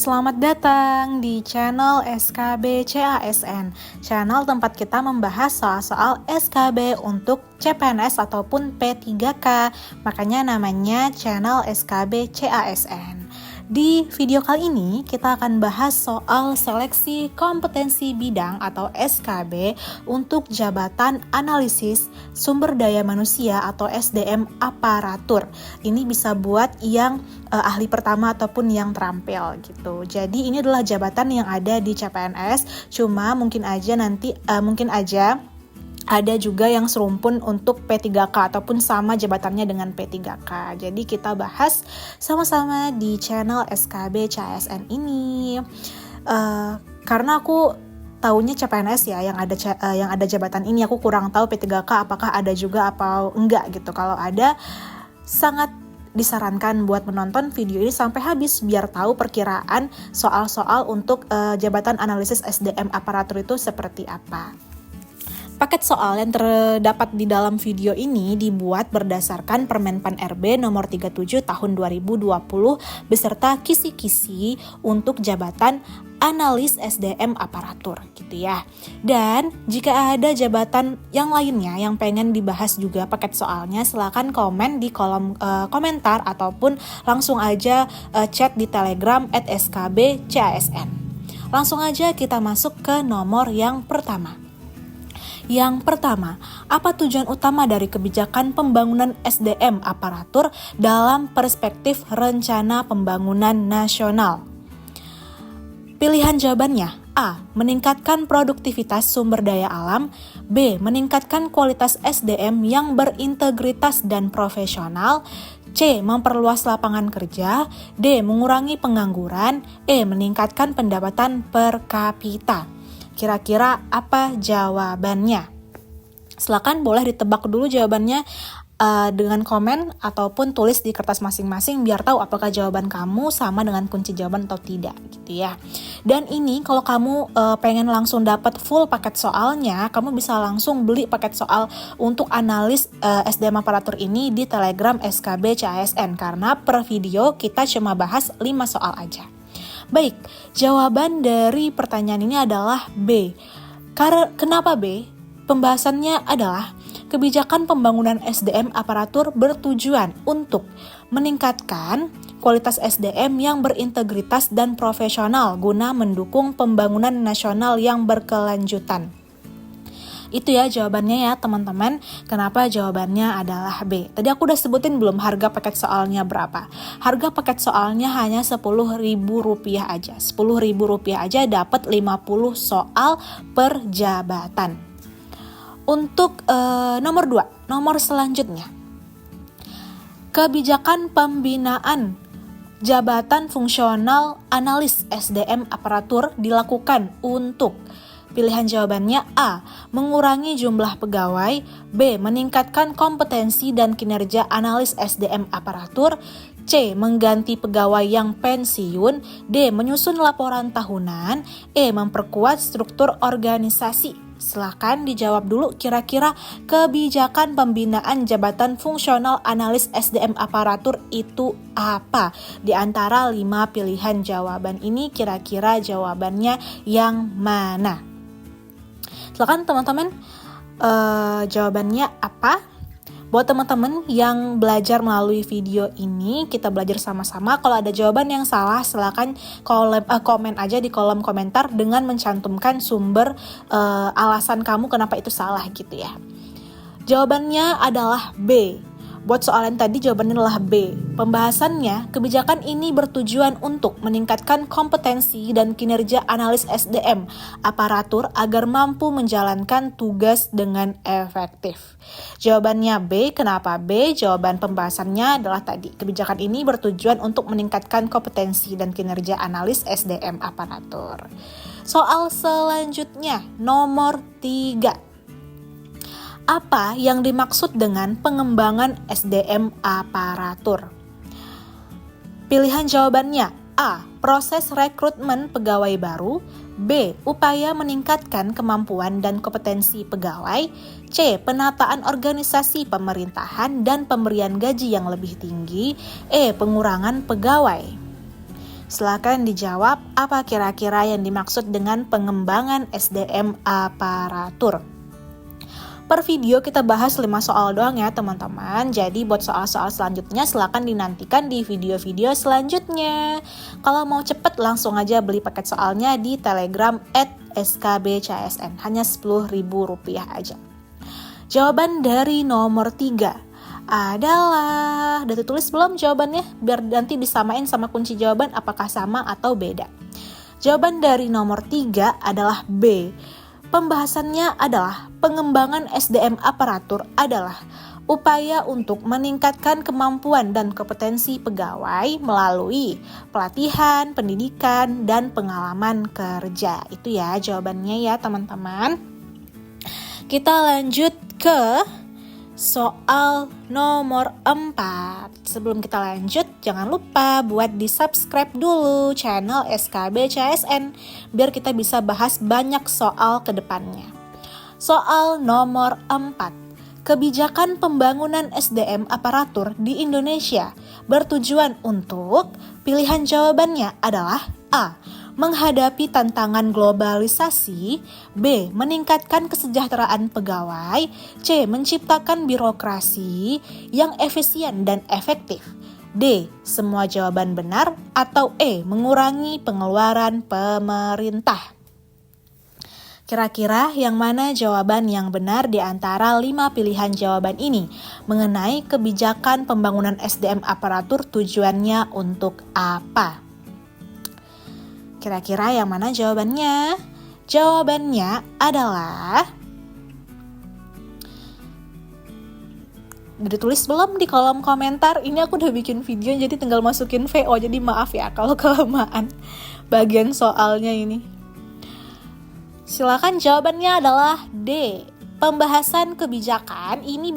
Selamat datang di channel SKB CASN, channel tempat kita membahas soal-soal SKB untuk CPNS ataupun P3K, makanya namanya channel SKB CASN. Di video kali ini kita akan bahas soal seleksi kompetensi bidang atau SKB untuk jabatan analisis sumber daya manusia atau SDM aparatur. Ini bisa buat yang ahli pertama ataupun yang terampil gitu. Jadi ini adalah jabatan yang ada di CPNS, cuma mungkin aja ada juga yang serumpun untuk P3K ataupun sama jabatannya dengan P3K. Jadi kita bahas sama-sama di channel SKB CASN ini. Karena aku taunya CPNS ya yang ada jabatan ini, aku kurang tahu P3K apakah ada juga apa enggak gitu. Kalau ada, sangat disarankan buat menonton video ini sampai habis biar tahu perkiraan soal-soal untuk jabatan analisis SDM aparatur itu seperti apa. Paket soal yang terdapat di dalam video ini dibuat berdasarkan Permenpan RB nomor 37 tahun 2020 beserta kisi-kisi untuk jabatan analis SDM aparatur gitu ya. Dan jika ada jabatan yang lainnya yang pengen dibahas juga paket soalnya, silakan komen di kolom komentar ataupun langsung aja chat di Telegram @skbcasn. Langsung aja kita masuk ke nomor yang pertama. Yang pertama, apa tujuan utama dari kebijakan pembangunan SDM aparatur dalam perspektif rencana pembangunan nasional? Pilihan jawabannya: A. Meningkatkan produktivitas sumber daya alam. B. Meningkatkan kualitas SDM yang berintegritas dan profesional. C. Memperluas lapangan kerja. D. Mengurangi pengangguran. E. Meningkatkan pendapatan per kapita. Kira-kira apa jawabannya? Silakan boleh ditebak dulu jawabannya dengan komen ataupun tulis di kertas masing-masing biar tahu apakah jawaban kamu sama dengan kunci jawaban atau tidak gitu ya. Dan ini kalau kamu pengen langsung dapat full paket soalnya, kamu bisa langsung beli paket soal untuk analis SDM aparatur ini di Telegram SKB CASN karena per video kita cuma bahas 5 soal aja. Baik, jawaban dari pertanyaan ini adalah B. Kenapa B? Pembahasannya adalah kebijakan pembangunan SDM aparatur bertujuan untuk meningkatkan kualitas SDM yang berintegritas dan profesional guna mendukung pembangunan nasional yang berkelanjutan. Itu ya jawabannya ya teman-teman. Kenapa jawabannya adalah B? Tadi aku udah sebutin belum harga paket soalnya berapa? Harga paket soalnya hanya Rp10.000 aja. Rp10.000 aja dapat 50 soal per jabatan. Untuk nomor 2, nomor selanjutnya. Kebijakan pembinaan jabatan fungsional analis SDM aparatur dilakukan untuk pilihan jawabannya A. Mengurangi jumlah pegawai. B. Meningkatkan kompetensi dan kinerja analis SDM aparatur. C. Mengganti pegawai yang pensiun. D. Menyusun laporan tahunan. E. Memperkuat struktur organisasi. Silakan dijawab dulu kira-kira kebijakan pembinaan jabatan fungsional analis SDM aparatur itu apa? Di antara 5 pilihan jawaban ini kira-kira jawabannya yang mana? Silakan teman-teman jawabannya apa? Buat teman-teman yang belajar melalui video ini, kita belajar sama-sama. Kalau ada jawaban yang salah, silakan komen aja di kolom komentar dengan mencantumkan sumber alasan kamu kenapa itu salah gitu ya. Jawabannya adalah B. Buat soal yang tadi jawabannya adalah B. Pembahasannya, kebijakan ini bertujuan untuk meningkatkan kompetensi dan kinerja analis SDM aparatur agar mampu menjalankan tugas dengan efektif. Jawabannya B. Kenapa B? Jawaban pembahasannya adalah tadi. Kebijakan ini bertujuan untuk meningkatkan kompetensi dan kinerja analis SDM aparatur. Soal selanjutnya, nomor 3. Apa yang dimaksud dengan pengembangan SDM aparatur? Pilihan jawabannya A. Proses rekrutmen pegawai baru. B. Upaya meningkatkan kemampuan dan kompetensi pegawai. C. Penataan organisasi pemerintahan dan pemberian gaji yang lebih tinggi. E. Pengurangan pegawai. Silakan dijawab apa kira-kira yang dimaksud dengan pengembangan SDM aparatur. Per video kita bahas 5 soal doang ya teman-teman. Jadi buat soal-soal selanjutnya silakan dinantikan di video-video selanjutnya. Kalau mau cepet langsung aja beli paket soalnya di Telegram @skbcsn. Hanya Rp10.000 aja. Jawaban dari nomor 3 adalah, udah ditulis belum jawabannya? Biar nanti disamain sama kunci jawaban apakah sama atau beda. Jawaban dari nomor 3 adalah B. Pembahasannya adalah pengembangan SDM aparatur adalah upaya untuk meningkatkan kemampuan dan kompetensi pegawai melalui pelatihan, pendidikan, dan pengalaman kerja. Itu ya jawabannya ya teman-teman. Kita lanjut ke soal nomor 4. Sebelum kita lanjut, jangan lupa buat di-subscribe dulu channel SKB CSN biar kita bisa bahas banyak soal ke depannya. Soal nomor 4. Kebijakan pembangunan SDM aparatur di Indonesia bertujuan untuk, pilihan jawabannya adalah A. Menghadapi tantangan globalisasi, B. Meningkatkan kesejahteraan pegawai, C. Menciptakan birokrasi yang efisien dan efektif, D. Semua jawaban benar, atau E. Mengurangi pengeluaran pemerintah. Kira-kira yang mana jawaban yang benar di antara 5 pilihan jawaban ini mengenai kebijakan pembangunan SDM aparatur tujuannya untuk apa? Kira-kira yang mana jawabannya? Jawabannya adalah, udah ditulis belum di kolom komentar? Ini aku udah bikin video jadi tinggal masukin VO, jadi maaf ya kalau kelamaan bagian soalnya ini. Silakan jawabannya adalah D. Pembahasan kebijakan ini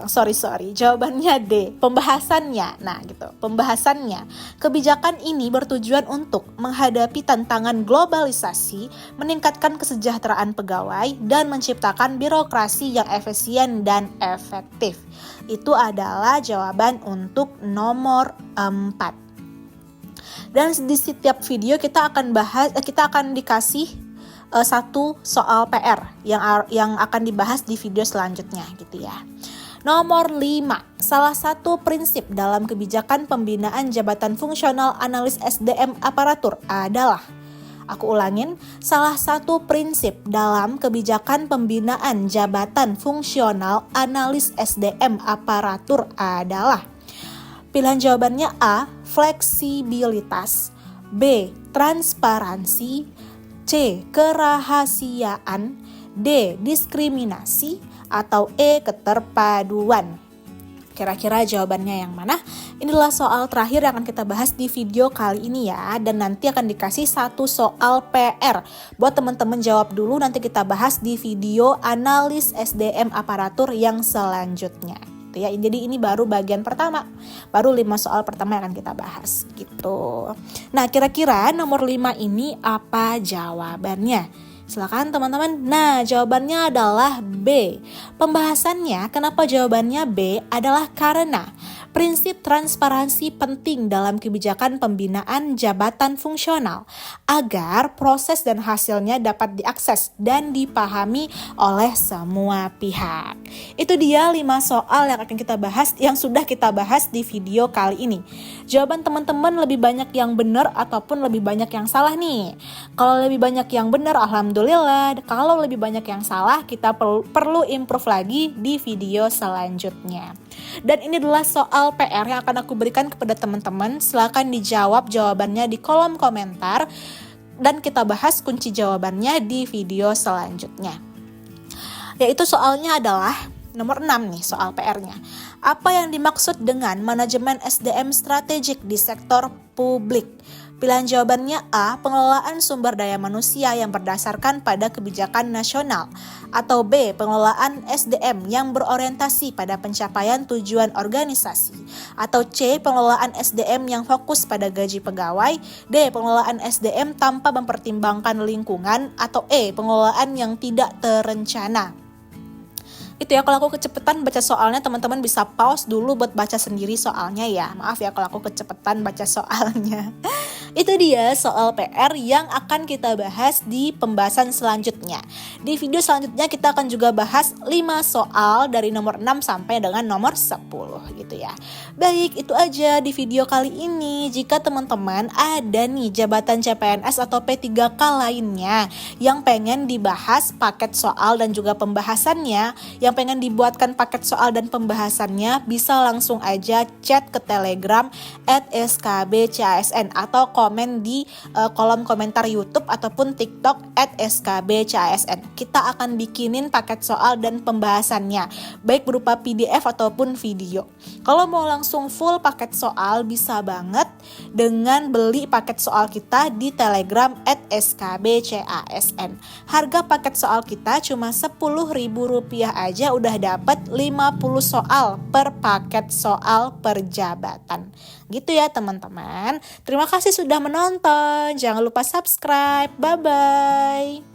Sorry. Jawabannya D. Pembahasannya. Nah, gitu. Pembahasannya. Kebijakan ini bertujuan untuk menghadapi tantangan globalisasi, meningkatkan kesejahteraan pegawai, dan menciptakan birokrasi yang efisien dan efektif. Itu adalah jawaban untuk nomor 4. Dan di setiap video kita akan dikasih satu soal PR yang akan dibahas di video selanjutnya gitu ya. Nomor 5. Salah satu prinsip dalam kebijakan pembinaan jabatan fungsional analis SDM aparatur adalah, aku ulangin, salah satu prinsip dalam kebijakan pembinaan jabatan fungsional analis SDM aparatur adalah, pilihan jawabannya A. Fleksibilitas, B. Transparansi, C. Kerahasiaan, D. Diskriminasi, atau E. Keterpaduan. Kira-kira jawabannya yang mana? Inilah soal terakhir yang akan kita bahas di video kali ini ya. Dan nanti akan dikasih satu soal PR. Buat teman-teman jawab dulu, nanti kita bahas di video analis SDM aparatur yang selanjutnya. Ya, jadi ini baru bagian pertama, baru 5 soal pertama yang akan kita bahas gitu. Nah, kira-kira nomor 5 ini apa jawabannya? Silakan teman-teman. Nah, jawabannya adalah B. Pembahasannya, kenapa jawabannya B adalah karena prinsip transparansi penting dalam kebijakan pembinaan jabatan fungsional agar proses dan hasilnya dapat diakses dan dipahami oleh semua pihak. Itu dia 5 soal yang akan kita bahas, yang sudah kita bahas di video kali ini. Jawaban teman-teman lebih banyak yang benar ataupun lebih banyak yang salah nih? Kalau lebih banyak yang benar, alhamdulillah. Kalau lebih banyak yang salah, kita perlu improve lagi di video selanjutnya. Dan ini adalah soal PR yang akan aku berikan kepada teman-teman. Silakan dijawab jawabannya di kolom komentar dan kita bahas kunci jawabannya di video selanjutnya. Yaitu soalnya adalah nomor 6 nih soal PR-nya. Apa yang dimaksud dengan manajemen SDM strategik di sektor publik? Pilihan jawabannya A. Pengelolaan sumber daya manusia yang berdasarkan pada kebijakan nasional, atau B. Pengelolaan SDM yang berorientasi pada pencapaian tujuan organisasi, atau C. Pengelolaan SDM yang fokus pada gaji pegawai, D. Pengelolaan SDM tanpa mempertimbangkan lingkungan, atau E. Pengelolaan yang tidak terencana. Itu ya, kalau aku kecepatan baca soalnya, teman-teman bisa pause dulu buat baca sendiri soalnya ya. Maaf ya kalau aku kecepatan baca soalnya. Itu dia soal PR yang akan kita bahas di pembahasan selanjutnya. Di video selanjutnya kita akan juga bahas 5 soal dari nomor 6 sampai dengan nomor 10 gitu ya. Baik, itu aja di video kali ini. Jika teman-teman ada nih jabatan CPNS atau P3K lainnya yang pengen dibahas paket soal dan juga pembahasannya, yang pengen dibuatkan paket soal dan pembahasannya, bisa langsung aja chat ke Telegram @skbcsn atau komen di kolom komentar YouTube ataupun TikTok @skbcsn. Kita akan bikinin paket soal dan pembahasannya, baik berupa PDF ataupun video. Kalau mau langsung full paket soal, bisa banget dengan beli paket soal kita di Telegram @skbcsn. Harga paket soal kita cuma Rp10.000 aja udah dapat 50 soal per paket soal per jabatan. Gitu ya teman-teman. Terima kasih sudah menonton. Jangan lupa subscribe. Bye-bye.